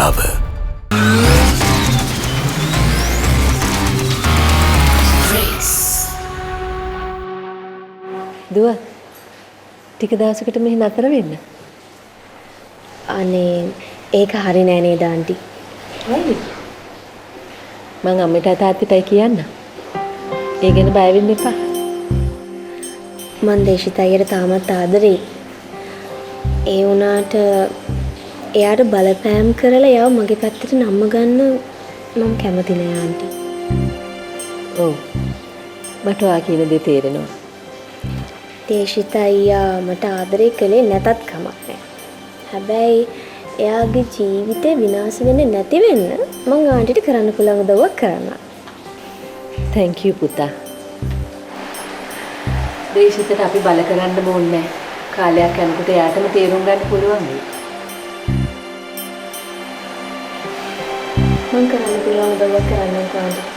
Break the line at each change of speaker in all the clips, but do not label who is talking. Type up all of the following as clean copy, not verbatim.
රැකියාව.
දුව ටික දවසකට මෙහි නතර වෙන්න.
අනේ ඒක හරි නෑ නේද ආන්ටි.
මං අම්මට තාත්තටයි කියන්න. ඒ ගැන බය වෙන්න එපා.
මං දේශිත අයියට තාමත් ආදරෙයි. ඒ වුණාට එයාට බලපෑම් කරලා යව මගේ පැත්තට නම්ම ගන්න මම කැමති නෑ ආන්ටි.
ඔව්. මට ඔයා කියන දේ තේරෙනවා.
දේශිත අයියා මට ආදරේ කළේ නැතත් කමක් නෑ. හැබැයි එයාගේ ජීවිතේ විනාශ වෙන්නේ නැති වෙන්න මං ආන්ටිට කරන්න පුළුවන් උදව්වක් කරන්න.
thank you පුතා. දේශිතට අපි බල කරන්න ඕනේ නැහැ. කාලයක් යනකොට එයාටම තේරුම් ගන්න පුළුවන් වෙයි.
මං කරන්න පුළුවන් උදව්වක් කරන්නම් ආන්ටි.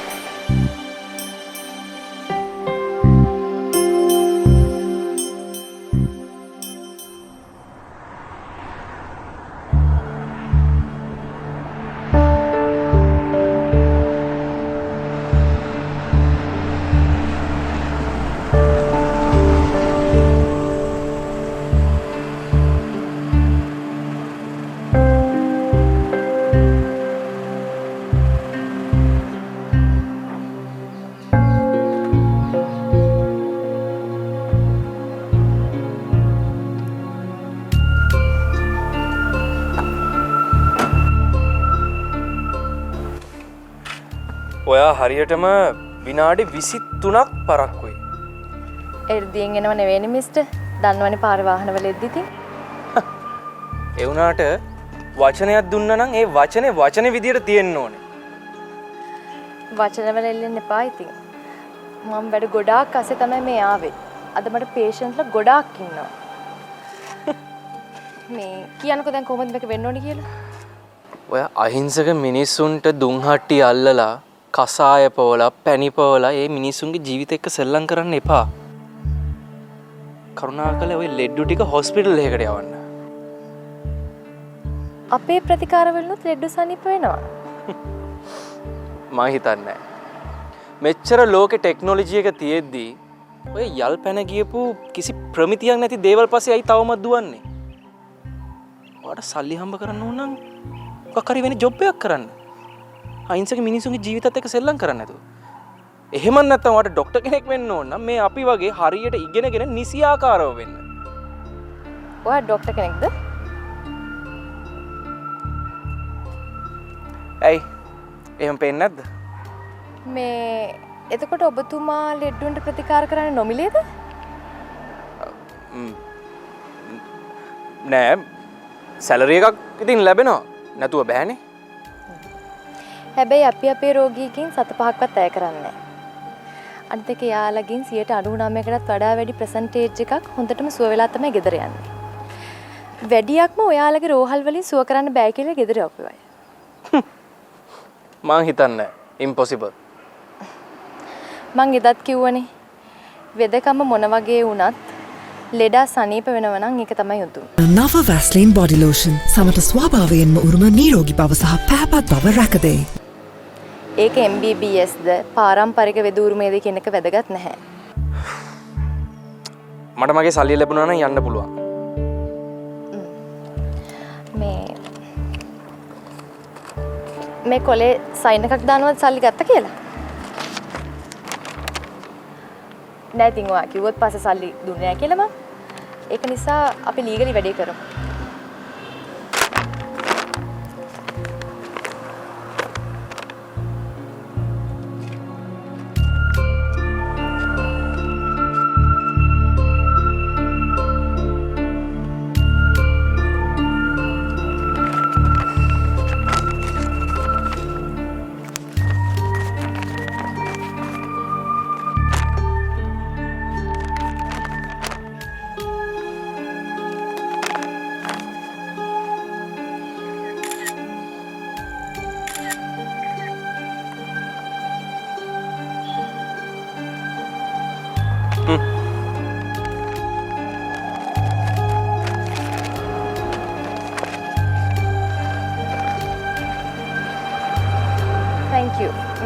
ඔයා හරියටම විනාඩි 23ක් පරක්කුයි.
එර්දියෙන් එනව නෙවෙයිනේ මිස්ටර්. දන්නවනේ පාර වාහනවල එද්දි ඉතින්.
ඒ වුණාට වචනයක් දුන්නා නම් ඒ වචනේ විදියට තියෙන්න ඕනේ.
වචනවල එල්ලෙන්න එපා ඉතින්. මම වැඩ ගොඩාක් අස්සේ තමයි මේ ආවේ. අද මට පේෂන්ට්ලා ගොඩාක් ඉන්නවා. මේ කියන්නකෝ දැන් කොහොමද මේක වෙන්න ඕනේ කියලා?
ඔය අහිංසක මිනිස්සුන්ට දුම්හට්ටි අල්ලලා කසාය පොවලා පැණි පොවලා ඒ මිනිස්සුන්ගේ ජීවිත එක්ක සෙල්ලම් කරන්න එපා. කරුණාකරලා ওই ලෙඩ්ඩු ටික හොස්පිටල් එකකට යවන්න.
අපේ ප්‍රතිකාර වලුත් ලෙඩ්ඩු සනීප වෙනවා.
මම හිතන්නේ මෙච්චර ලෝකේ ටෙක්නොලොජි එක තියෙද්දි ඔය යල් පැන ගියපු කිසි ප්‍රමිතියක් නැති දේවල් පස්සේ අයි තවමත් දුවන්නේ. ඔයාට සල්ලි හම්බ කරන්න ඕන නම් මොකක් හරි වෙන ජොබ් එකක් කරන්න. අහිංසක මිනිසුන්ගේ ජීවිතත් එක්ක සෙල්ලම් කරන්න නැතුව. එහෙම නැත්නම් ඔයාට ડોක්ටර් කෙනෙක් වෙන්න ඕන නම් මේ අපි වගේ හරියට ඉගෙනගෙන නිසියාකාරව වෙන්න.
ඔයා ડોක්ටර් කෙනෙක්ද?
ඇයි? එහෙම පේන්නේ නැද්ද?
මේ එතකොට ඔබතුමා ලෙඩ්ඩුන්ට ප්‍රතිකාර කරන්න නොමිලේද?
නෑ. සැලරි එකක් ඉතින් ලැබෙනවා. නැතුව බෑනේ.
හැබැයි අපි අපේ රෝගීකින් 7-5ක්වත් අය කරන්නේ නැහැ. අනිත් එක යාළගෙන් 99%කටත් වඩා වැඩි ප්‍රසන්ටේජ් එකක් හොඳටම සුව වෙලා තමයි ගෙදර යන්නේ. වැඩියක්ම ඔයාලගේ රෝහල් වලින් සුව කරන්න බෑ කියලා ගෙදර යපුවා.
මං හිතන්නේ ඉම්පොසිබල්.
මං එදත් කිව්වනේ වෙදකම මොන වගේ වුණත් ලෙඩා සනීප වෙනව නම් ඒක තමයි උතුම්.
නව වැස්ලින් බොඩි ලෝෂන් සමට ස්වභාවයෙන්ම උරුම නිරෝගී බව සහ පැහැපත් බව රැකදේ.
ඒක MBBSද පාරම්පරික වෙදූරුමේද කියන එක වැදගත් නැහැ.
මට මගේ සල්ලි ලැබුණා නම් යන්න පුළුවන්.
මේ කොලේ සයින් එකක් දානවද සල්ලි ගත්ත කියලා? නෑ ඉතින් ඔයා කිව්වොත් පස්සේ සල්ලි දුන්නේ නෑ කියලා මම. ඒක නිසා අපි ලීගලි වැඩේ කරමු.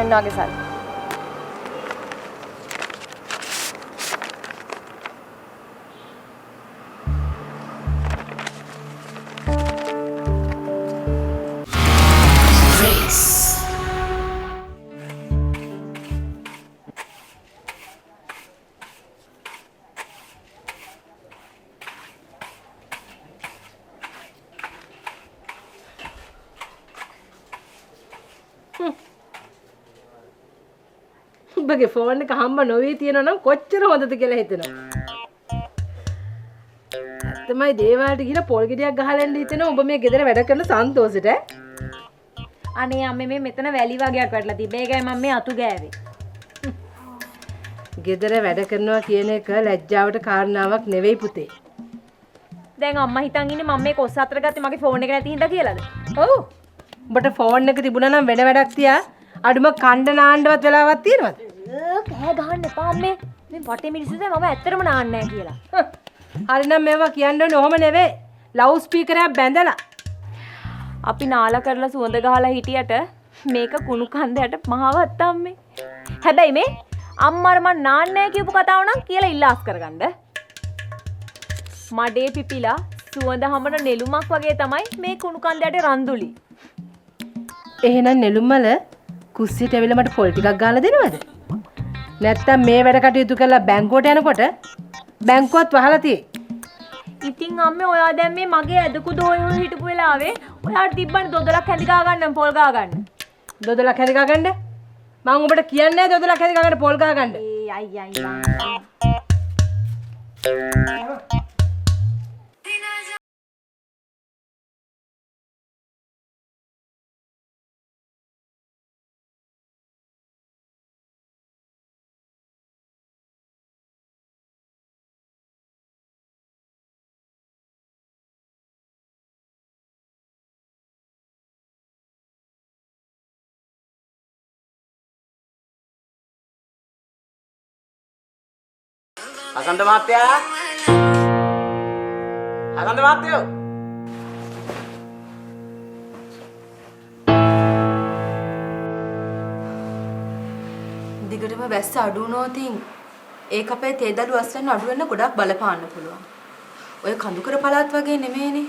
මෙන්න වගේ සල්ලි.
උඹගේ ෆෝන් එක හම්බ නොවී තියෙනවා නම් කොච්චර හොඳද කියලා හිතෙනවා. ඇත්තමයි දේවාලට ගිහලා පොල් ගෙඩියක් ගහලා එන්න හිතෙනවා උඹ මේ ගෙදර වැඩ කරන සන්තෝෂෙට.
අනේ අම්මේ මේ මෙතන වැලි වගේක් වැටලා තිබ්බේ. ඒකයි මම මේ අතු ගෑවේ.
ගෙදර වැඩ කරනවා කියන එක ලැජ්ජාවට කාරණාවක් නෙවෙයි පුතේ.
දැන් අම්මා හිතන් ඉන්නේ මම මේ කොස් අතර ගත්තේ මගේ ෆෝන් එක නැති හින්දා කියලාද?
ඔව්. උඹට ෆෝන් එක තිබුණා නම් වෙන වැඩක් තියා අඩුම කණ්ඩ නාන්නවත් වෙලාවක් තියෙනවද?
කෑ ගහන්න එපා අම්මේ. මේ වටේ මිනිස්සු දැන් මම ඇත්තටම නාන්නේ නැහැ කියලා.
හරිනම් මේවා කියන්න ඕනේ ඔහම නෙවෙයි. ලවුඩ් ස්පීකර් එකක් බැඳලා.
අපි නාලා කරලා සුවඳ ගහලා හිටියට මේක කුණු කන්දයට මහවත් අම්මේ. හැබැයි මේ අම්මාර මං නාන්නේ නැහැ කියපු කතාව නම් කියලා ඉල්ලාස් කරගන්න. මඩේ පිපිලා සුවඳ හමන නෙළුමක් වගේ තමයි මේ කුණු කන්දයට රන්දුලි.
එහෙනම් නෙළුම්මල කුස්සියට ඇවිල්ලා මට පොල් ටිකක් ගාලා දෙනවද? නැත්තම් මේ වැඩ කටයුතු කරලා බැංකුවට යනකොට බැංකුවත් වහලා තියෙයි.
ඉතින් අම්මේ ඔයා දැන් මේ මගේ ඇදකුද හොය හොය හිටපු වෙලාවේ ඔයාට තිබ්බනේ දොදලක් හැදි ගා ගන්න පොල් ගා ගන්න.
දොදලක් හැදි ගා ගන්න? මම ඔබට කියන්නේ නැහැ දොදලක් හැදි ගා ගන්න පොල් ගා ගන්න.
ඒ අයියයි
අකන්ද මහත්තයා අකන්ද මහත්තයෝ
දිගටම වැස්ස අඩු වුණොතින් ඒක අපේ තේදළු අස්වැන්න අඩු වෙන්න ගොඩක් බලපාන්න පුළුවන්. ඔය කඳුකර පළාත් වගේ නෙමෙයිනේ.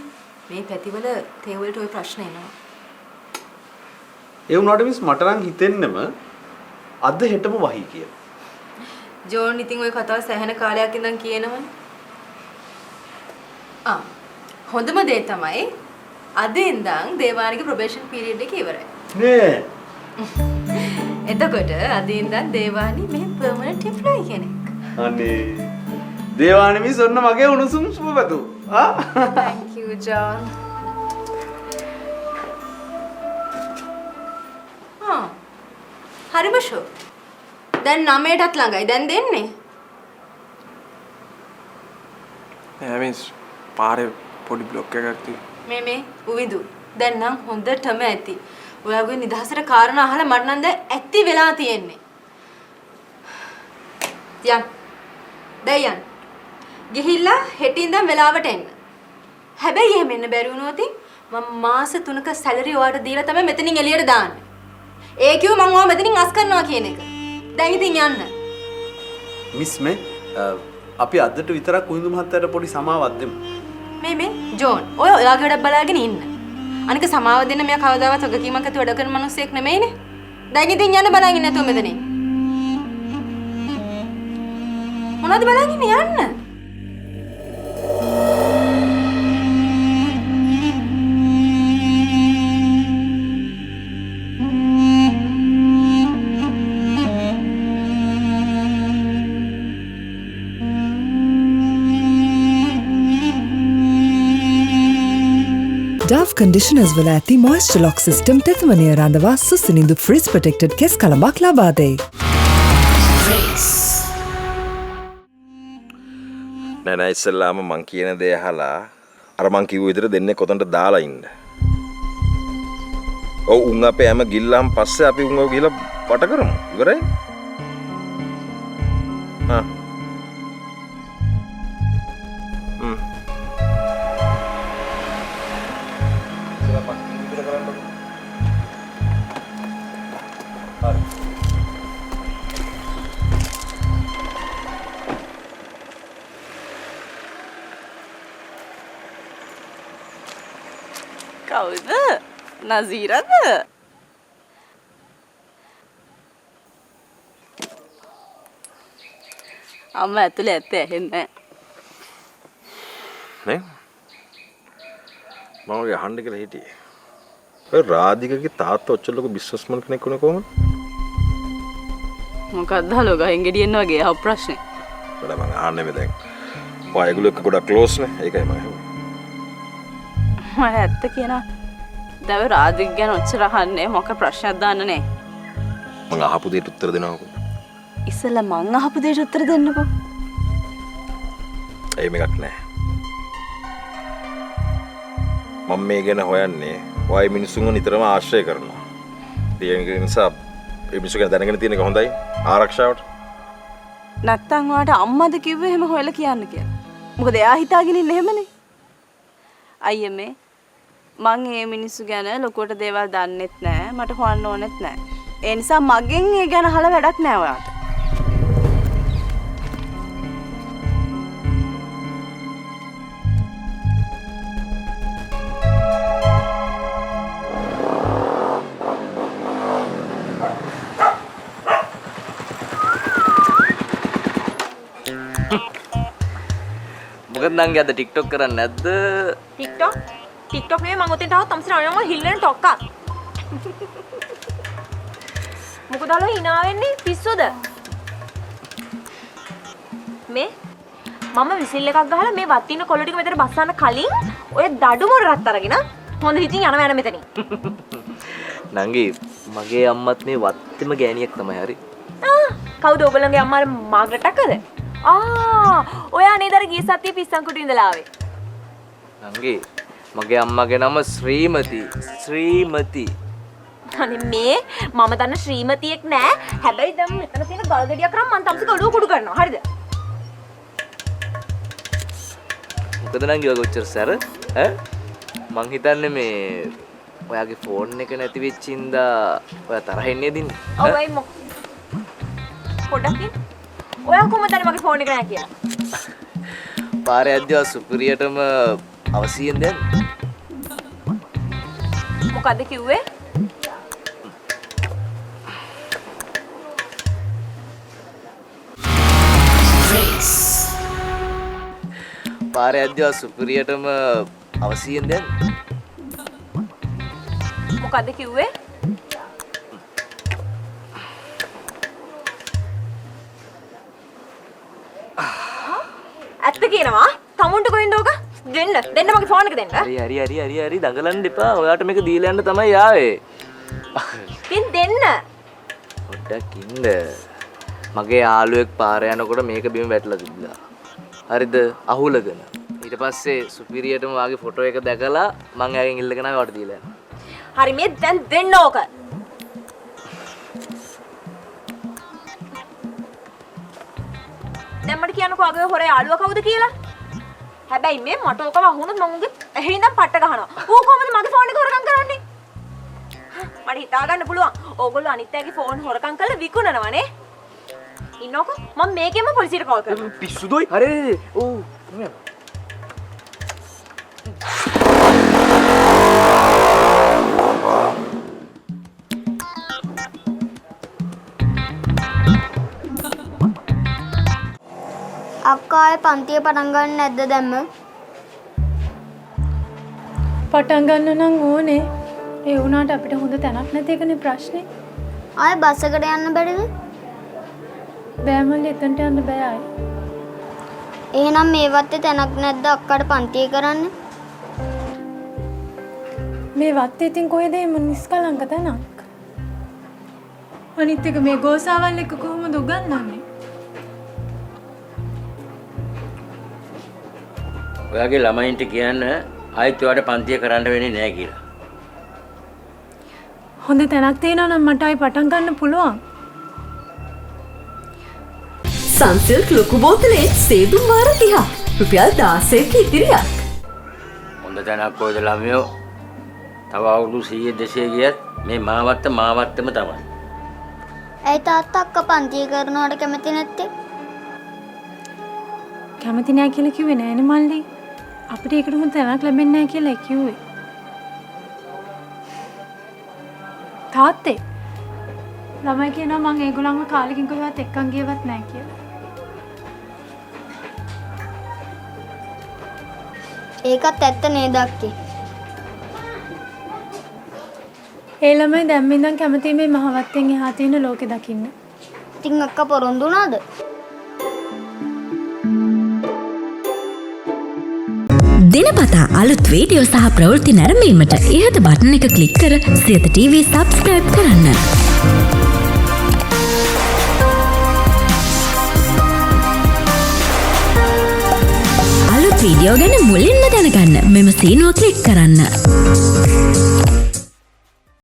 මේ පැතිවල තේ වලට ওই ප්‍රශ්න එනවා.
ඒ වුණාට මිස් මට නම් හිතෙන්නෙම අද හෙටම වහී කියලා.
ජෝන් ඉතින් ওই කතාව සැහැණ කාලයක් ඉඳන් කියනවනේ. හොඳම දේ තමයි අද ඉඳන් දේවානිගේ ප්‍රොබේෂන් පීරියඩ් එක ඉවරයි.
නේ.
එතකොට අද ඉඳන් දේවානි මේ පර්මනන්ට් එම්ප්ලොයි කෙනෙක්.
අනේ. දේවානි මිස් ඔන්න මගේ උණුසුම් සුබපැතු.
Thank you John. හරිම ෂෝ. දැන් 9ටත් ළඟයි. දැන් දෙන්නේ.
නෑ මිස් පාරේ පොඩි බ්ලොක් එකක් තියෙනවා.
මේ උවිදු. දැන් නම් හොඳටම ඇති. ඔයාගේ නිදහසට කාරණා අහලා මට නම් දැන් ඇති වෙලා තියෙන්නේ. යන්. දැන් යන්. ගිහිල්ලා හෙට ඉඳන් වෙලාවට එන්න. හැබැයි එහෙම එන්න බැරි වුණොත් මම මාස 3ක සැලරි ඔයාලට දීලා තමයි මෙතනින් එළියට දාන්නේ. ඒ කිව්ව මම ඔයා මෙතනින් අස් කරනවා කියන එක. දැන් ඉතින් යන්න.
මිස් මේ අපි අදට විතරක් කුහිඳු මහත්තයාට පොඩි සමාවක් දෙමු.
මේ ජෝන් ඔය ඔයාගේ වැඩක් බලාගෙන ඉන්න. අනික සමාව දෙන්න මෙයා කවදාවත් වගකීමක් ඇති වැඩ කරන මිනිස්සෙක් නෙමෙයිනේ. දැන් ඉතින් යන්න බලාගෙන නැතුව මෙතනින්. මොනවද බලාගෙන යන්න?
Dove conditioners වල ඇති moisture lock system තෙතමනය රඳවා සුසිනිඳු freeze protected කෙස් කලඹක් ලබා දෙයි.
නෑ ඉස්සෙල්ලාම මං කියන දේ අහලා අර මං කිව්ව විදිහට දෙන්නේ කොතනට දාලා ඉන්න. ඔව් උන් අපේ හැම ගිල්ලම් පස්සේ අපි උන්ව ගිහලා වට කරමු. ඉවරයි. හා.
හරි
කවුද? නසීරද? අම්මා ඇතුලේ ඇත්තේ ඇහෙන්නේ
නේ මම ඔය අහන්න කියලා හිටියේ. ඔය රාධිකගේ තාත්තා ඔච්චර ලොකු බිස්නස්මන් කෙනෙක් වුණේ කොහොමද?
මොකක්ද හලෝ ගහින් ගෙඩියෙන් වගේ අහ ප්‍රශ්නේ.
බඩ මං අහන්නේ මේ දැන්. ඔයගොල්ලෝ එක්ක ගොඩක් ක්ලෝස් නේ. ඒකයි මම අහුවේ.
මම ඇත්ත කියනවා. දැන් රාධික ගැන ඔච්චර අහන්නේ මොකක් ප්‍රශ්නයක් දාන්න නේ.
මං අහපු දෙයට උත්තර දෙනවකෝ.
ඉස්සෙල්ලා මං අහපු දෙයට උත්තර දෙන්නකෝ.
එහෙම එකක් නැහැ. මම මේ ගැන හොයන්නේ ඔය මිනිස්සුන්ව නිතරම ආශ්‍රය කරනවා. ඒ නිසා ඒ මිනිස්සු ගැන දැනගෙන තියෙන එක හොඳයි ආරක්ෂාවට.
නැත්තම් ඔයාට අම්මද කිව්වේ එහෙම හොයලා කියන්න කියලා. මොකද එයා හිතාගෙන ඉන්නේ එහෙමනේ. අයියේ මේ මං මේ මිනිස්සු ගැන ලොකුවට දේවල් දන්නෙත් නෑ මට හොයන්න ඕනෙත් නෑ. ඒ නිසා මගෙන් ඒ ගැන අහලා වැඩක් නෑ ඔයාට.
මොකද නංගි අද ටික්ටොක් කරන්නේ නැද්ද?
ටික්ටොක් නෙවෙයි මම ඔතෙන්ට ආවොත් තම්සිර අරගෙන හිල්ලෙන් ටොක්කා. මොකද අලෝ hina වෙන්නේ පිස්සුද? මේ මම විසිල් එකක් ගහලා මේ වත්තින කොළ ටික මෙතන බස්සන්න කලින් ඔය දඩු මොරරත් අරගෙන හොඳ හිතින් යනවා යන මෙතනින්.
නංගි මගේ අම්මත් මේ වත්තෙම ගෑණියෙක් තමයි හරි.
කවුද ඔයගොල්ලන්ගේ අම්මා මාග්‍රට් අක්කද? ඔයා නේද අර ගිය සතියේ පිස්සන් කුටි ඉඳලා ආවේ.
නංගි මගේ අම්මගේ නම ශ්‍රීමති. ශ්‍රීමති.
අනේ මේ මම දන්න ශ්‍රීමතියෙක් නෑ. හැබැයි දැන් මෙතන තියෙන ගල් ගෙඩියක් කරන් මං තම්සික ඔළුව කුඩු කරනවා. හරිද?
මොකද නංගි ඔය කොච්චර සැර? ඈ මං හිතන්නේ මේ ඔයාගේ ෆෝන් එක නැති වෙච්ච ඉඳා ඔයා තරහින් නේද ඉන්නේ?
ඔව් අයි පොඩ්ඩක් ඉන්න. ඔයා කොහමද දන්නේ මගේ ෆෝන් එක නෑ කියලා?
පාරේ යද්දී සුපිරියටම අවසියෙන් දැන්
මොකද්ද කිව්වේ?
පාරේ යද්දී සුපිරියටම අවසියෙන් දැන්
මොකද්ද කිව්වේ? ඇත්ත කියනවා තමුන්ට කොහෙන්ද ඕක දෙන්න මගේ ෆෝන් එක දෙන්න.
හරි දඟලන්න එපා. ඔයාට මේක දීලා යන්න තමයි ආවේ.
ඉතින් දෙන්න.
පොඩ්ඩක් ඉන්න. මගේ යාළුවෙක් පාරේ යනකොට මේක බිම වැටලා තිබ්බා. හරිද? අහුලගෙන. ඊට පස්සේ සුපිරියටම වාගේ ෆොටෝ එක දැකලා මං එයාගෙන් ඉල්ලගෙන ආවේ ඔයාට දීලා යන්න.
හරි මේ දැන් දෙන්න ඕක. දැන් මට කියන්නකෝ අගේ හොර යාළුවා කවුද කියලා. හැබැයි මේ මට ඕක වහුනොත් මම උගේ ඇහි ඉඳන් පට්ට ගහනවා. ඌ කොහොමද මගේ ෆෝන් එක හොරකම් කරන්නේ? මට හිතා ගන්න පුළුවන්. ඕගොල්ලෝ අනිත් අයගේ ෆෝන් හොරකම් කරලා විකුණනවානේ. ඉන්නකෝ මම මේකෙම පොලිසියට කෝල් කරනවා.
පිස්සුදොයි. හරි. ඔව්.
අක්කා ආයේ පන්තිය පටන් ගන්න නැද්ද දැම්ම?
පටන් ගන්න නම් ඕනේ. ඒ වුණාට අපිට හොඳ තැනක් නැති එකනේ ප්‍රශ්නේ.
ආයේ බස් එකට යන්න බැරිද?
බෑ මල්ලි එතනට යන්න බෑ ආයේ.
එහෙනම් මේ වත්තේ තැනක් නැද්ද අක්කාට පන්තිය කරන්න?
මේ වත්තේ ඉතින් කොහෙද මේ නිස්කලංක තැනක්? අනිත් එක මේ ගෝසාවල් එක්ක කොහොමද උගන්වන්නේ?
ඔයාගේ ළමයින්ට කියන්න ආයෙත් ඔයාට පන්තිය කරන්න වෙන්නේ නැහැ කියලා.
හොඳ තැනක් තියෙනවා නම් මට ආයෙ පටන් ගන්න පුළුවන්.
සන්සිල්ක් ලොකු බෝතලේ සේදුම් වාර 30ක්. රුපියල් 16ක ඉතිරියක්.
හොඳ තැනක් කොයිද ළමයෝ? තව අවුරුදු 100 200 ගියත් මේ මාවත්තම තමයි.
ඇයි තාත්තා අක්කා පන්තිය කරනවට කැමති නැත්තේ?
කැමති නෑ කියලා කිව්වේ නෑනේ මල්ලි. අපිට ඒකට හොඳ තැනක් ලැබෙන්නේ නෑ කියලා කිව්වේ. තාත්තේ ළමයි කියනවා මං ඒගොල්ලන්ව කාලෙකින් කොහෙවත් එක්කන් ගියවත් නැහැ කියලා.
ඒකත් ඇත්ත නේද අක්කේ?
ඒ ළමයි දැන් ඉඳන් කැමති මේ මහවත්තෙන් එහා තියෙන ලෝකෙ දකින්න.
ඉතින් අක්කා පොරොන්දු වුණාද?
දිනපතා අලුත් වීඩියෝ සහ ප්‍රවෘත්ති නැරඹීමට ඉහත බටන් එක ක්ලික් කර සියත TV සබ්ස්ක්‍රයිබ් කරන්න. අලුත් වීඩියෝ ගැන මුලින්ම දැනගන්න මෙම සීනුව ක්ලික් කරන්න.